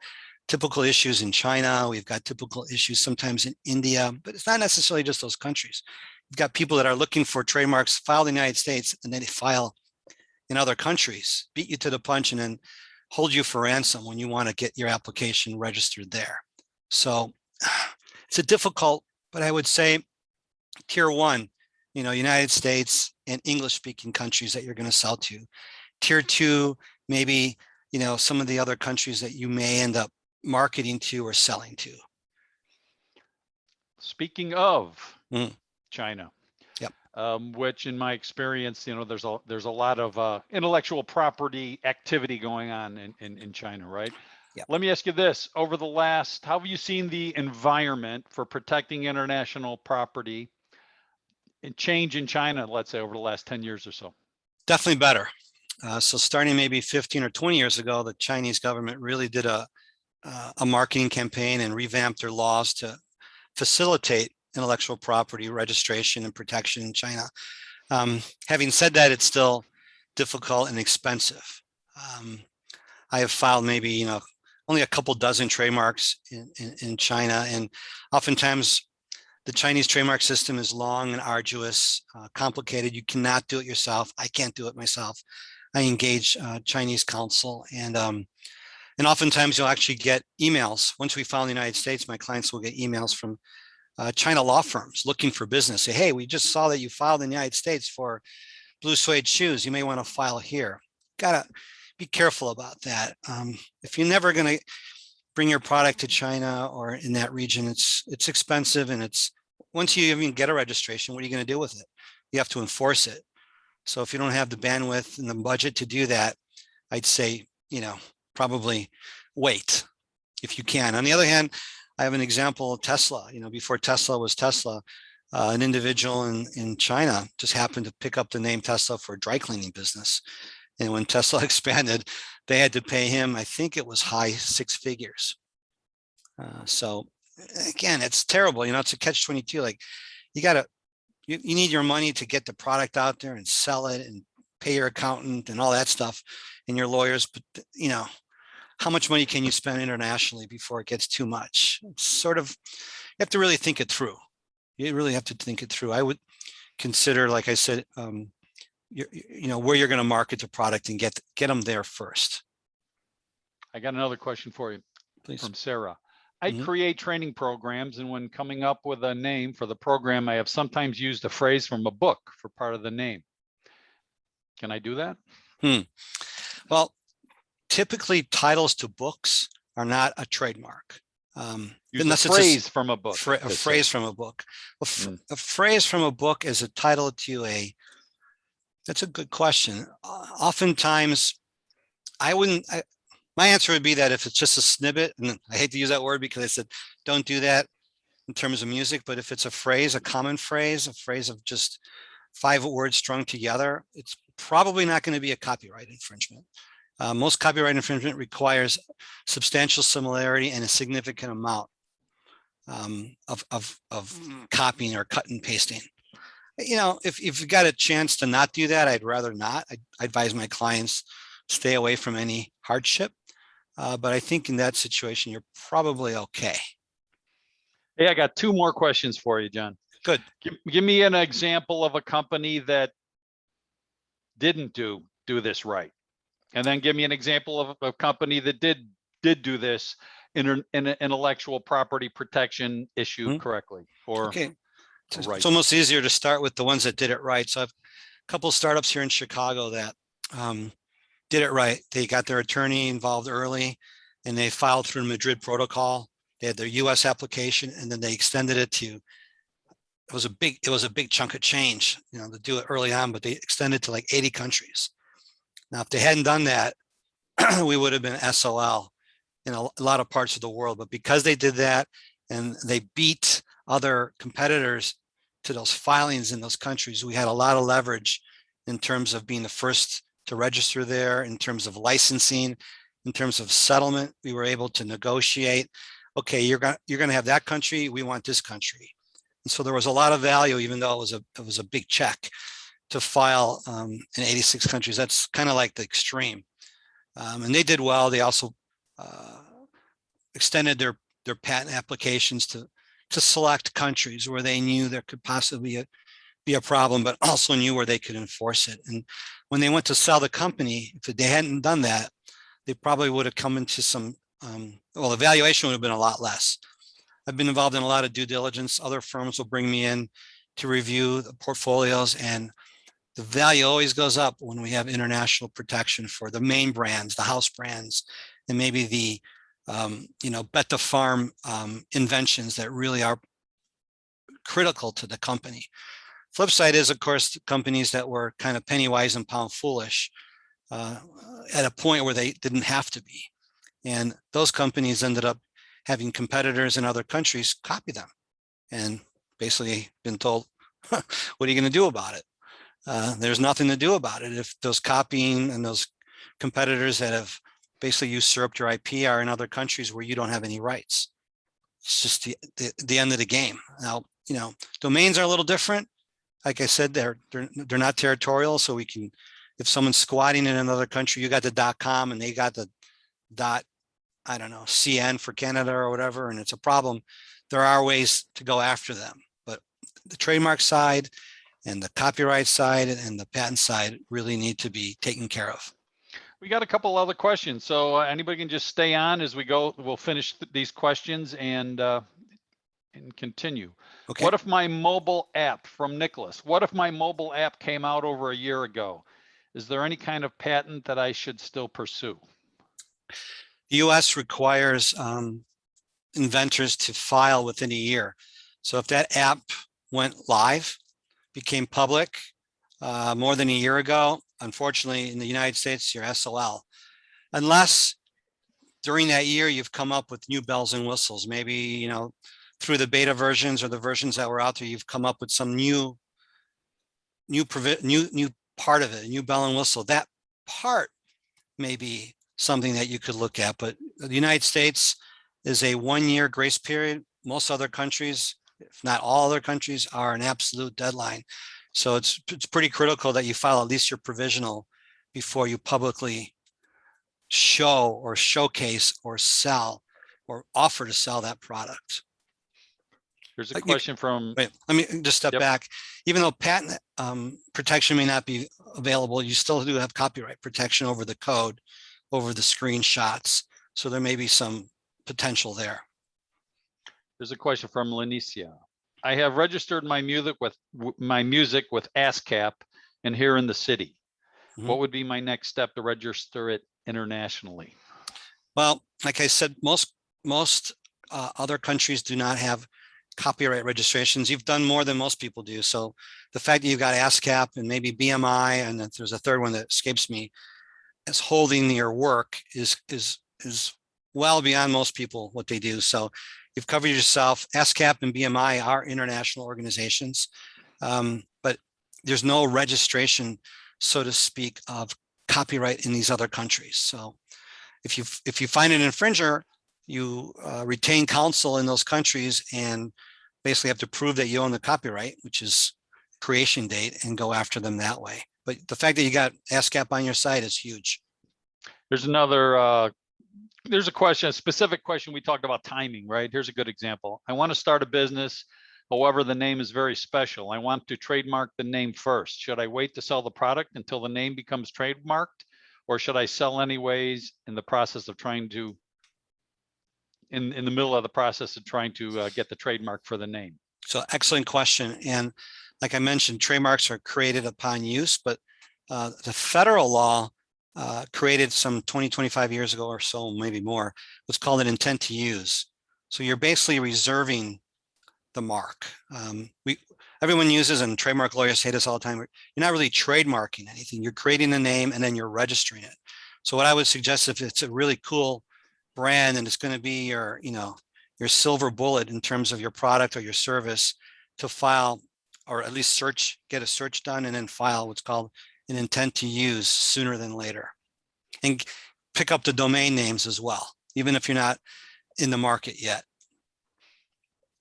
typical issues in China. We've got typical issues sometimes in India, but it's not necessarily just those countries. You've got people that are looking for trademarks, file in the United States, and then they file in other countries, beat you to the punch, and then hold you for ransom when you want to get your application registered there. So it's a difficult, but I would say tier one, United States and English-speaking countries that you're going to sell to. Tier two, maybe, some of the other countries that you may end up marketing to or selling to. Speaking of China, yep. Which in my experience, there's a lot of intellectual property activity going on in China, right? Yep. Let me ask you this: how have you seen the environment for protecting international property and change in China, let's say over the last 10 years or so? Definitely better. So starting maybe 15 or 20 years ago, the Chinese government really did a marketing campaign and revamped their laws to facilitate intellectual property registration and protection in China. Having said that, it's still difficult and expensive. I have filed maybe, only a couple dozen trademarks in China, and oftentimes the Chinese trademark system is long and arduous, complicated. You cannot do it yourself. I can't do it myself. I engage Chinese counsel, and oftentimes you'll actually get emails. Once we file in the United States, my clients will get emails from China law firms looking for business. Say, hey, we just saw that you filed in the United States for blue suede shoes. You may want to file here. Gotta be careful about that. If you're never going to bring your product to China or in that region, it's expensive, and once you even get a registration, what are you going to do with it? You have to enforce it. So if you don't have the bandwidth and the budget to do that, I'd say, probably wait if you can. On the other hand, I have an example of Tesla. Before Tesla was Tesla, an individual in China just happened to pick up the name Tesla for a dry cleaning business. And when Tesla expanded, they had to pay him, I think it was high six figures. So again, it's terrible. You know, it's a catch-22. Like you need your money to get the product out there and sell it and pay your accountant and all that stuff and your lawyers. But you know, how much money can you spend internationally before it gets too much? It's sort of, you have to really think it through. You really have to think it through. I would consider, like I said, you know, where you're going to market the product and get them there first. I got another question for you. Please. From Sarah. I create training programs, and when coming up with a name for the program, I have sometimes used a phrase from a book for part of the name. Can I do that? Well, typically titles to books are not a trademark. Use a phrase from a book. A phrase from a book. Well, a phrase from a book is a title to a, that's a good question. Oftentimes, my answer would be that if it's just a snippet, and I hate to use that word because I said, don't do that in terms of music, but if it's a phrase, a common phrase, a phrase of just 5 words strung together, it's probably not going to be a copyright infringement. Most copyright infringement requires substantial similarity and a significant amount of copying or cut and pasting. You know, if you've got a chance to not do that, I'd rather not. I advise my clients stay away from any hardship. But I think in that situation, you're probably okay. Hey, I got 2 more questions for you, John. Good. Give me an example of a company that didn't do this right. And then give me an example of a company that did do this in an intellectual property protection issue correctly. Or okay. It's almost easier to start with the ones that did it right. So I've a couple of startups here in Chicago that did it right. They got their attorney involved early, and they filed through the Madrid Protocol. They had their US application, and then they extended it to, it was a big chunk of change, you know, to do it early on, but they extended to like 80 countries. Now, if they hadn't done that, we would have been SOL in a lot of parts of the world. But because they did that and they beat other competitors to those filings in those countries, we had a lot of leverage in terms of being the first to register there, in terms of licensing, in terms of settlement. We were able to negotiate, okay, you're going to have that country, we want this country. And so there was a lot of value, even though it was a big check to file in 86 countries. That's kind of like the extreme. And they did well. They also extended their patent applications to select countries where they knew there could possibly be a problem, but also knew where they could enforce it. And when they went to sell the company, if they hadn't done that, they probably would have come into some, well, the valuation would have been a lot less. I've been involved in a lot of due diligence. Other firms will bring me in to review the portfolios, and the value always goes up when we have international protection for the main brands, the house brands, and maybe the, you know, bet the farm inventions that really are critical to the company. Flip side is, of course, companies that were kind of penny wise and pound foolish at a point where they didn't have to be. And those companies ended up having competitors in other countries copy them and basically been told, what are you going to do about it? There's nothing to do about it. If those copying and those competitors that have basically usurped your IP are in other countries where you don't have any rights. It's just the end of the game. Now, you know, domains are a little different. Like I said, they're not territorial, so we can, if someone's squatting in another country, you got the .com and they got the I don't know, CN for Canada or whatever, and it's a problem. There are ways to go after them, but the trademark side and the copyright side and the patent side really need to be taken care of. We got a couple other questions, so anybody can just stay on as we go. We'll finish these questions and continue. Okay. What if my mobile app, from Nicholas, what if my mobile app came out over a year ago? Is there any kind of patent that I should still pursue? The US requires inventors to file within a year. So if that app went live, became public more than a year ago, unfortunately in the United States, you're SOL. Unless during that year you've come up with new bells and whistles, maybe, you know, through the beta versions or the versions that were out there, you've come up with some new part of it, a new bell and whistle. That part may be something that you could look at. But the United States is a 1-year grace period. Most other countries, if not all other countries, are an absolute deadline. So it's pretty critical that you file at least your provisional before you publicly show or showcase or sell or offer to sell that product. Here's a question from, Wait, let me just step Yep. back. Even though patent protection may not be available, you still do have copyright protection over the code, over the screenshots. So there may be some potential there. there's a question from Lenicia. I have registered my music with Ascap and here in the city. Mhm. What would be my next step to register it internationally? Well, like I said, most other countries do not have copyright registrations. You've done more than most people do. So the fact that you've got ASCAP and maybe BMI, and that there's a third one that escapes me, as holding your work is well beyond most people what they do. So you've covered yourself. ASCAP and BMI are international organizations, but there's no registration, so to speak, of copyright in these other countries. So if you find an infringer, you retain counsel in those countries and basically have to prove that you own the copyright, which is creation date, and go after them that way. But the fact that you got ASCAP on your side is huge. There's another, there's a question, a specific question. We talked about timing, right? Here's a good example. I want to start a business. However, the name is very special. I want to trademark the name first. Should I wait to sell the product until the name becomes trademarked? Or should I sell anyways in the process of trying to, in the middle of the process of trying to get the trademark for the name? So excellent question. And like I mentioned, trademarks are created upon use, but the federal law created some 25 years ago or so, maybe more, what's called an intent to use. So you're basically reserving the mark. Everyone uses, and trademark lawyers say this all the time, you're not really trademarking anything. You're creating a name and then you're registering it. So what I would suggest, if it's a really cool brand and it's going to be your, your silver bullet in terms of your product or your service, to file, or at least get a search done and then file what's called an intent to use sooner than later, and pick up the domain names as well, even if you're not in the market yet.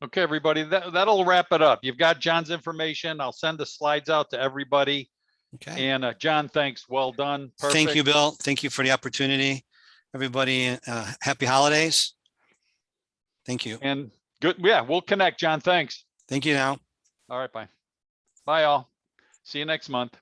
Okay, everybody, that'll wrap it up. You've got John's information. I'll send the slides out to everybody. Okay. And John, thanks. Well done. Perfect. Thank you, Bill. Thank you for the opportunity. Everybody, happy holidays. Thank you. And good. Yeah, we'll connect, John. Thanks. Thank you now. All right, bye. Bye, all. See you next month.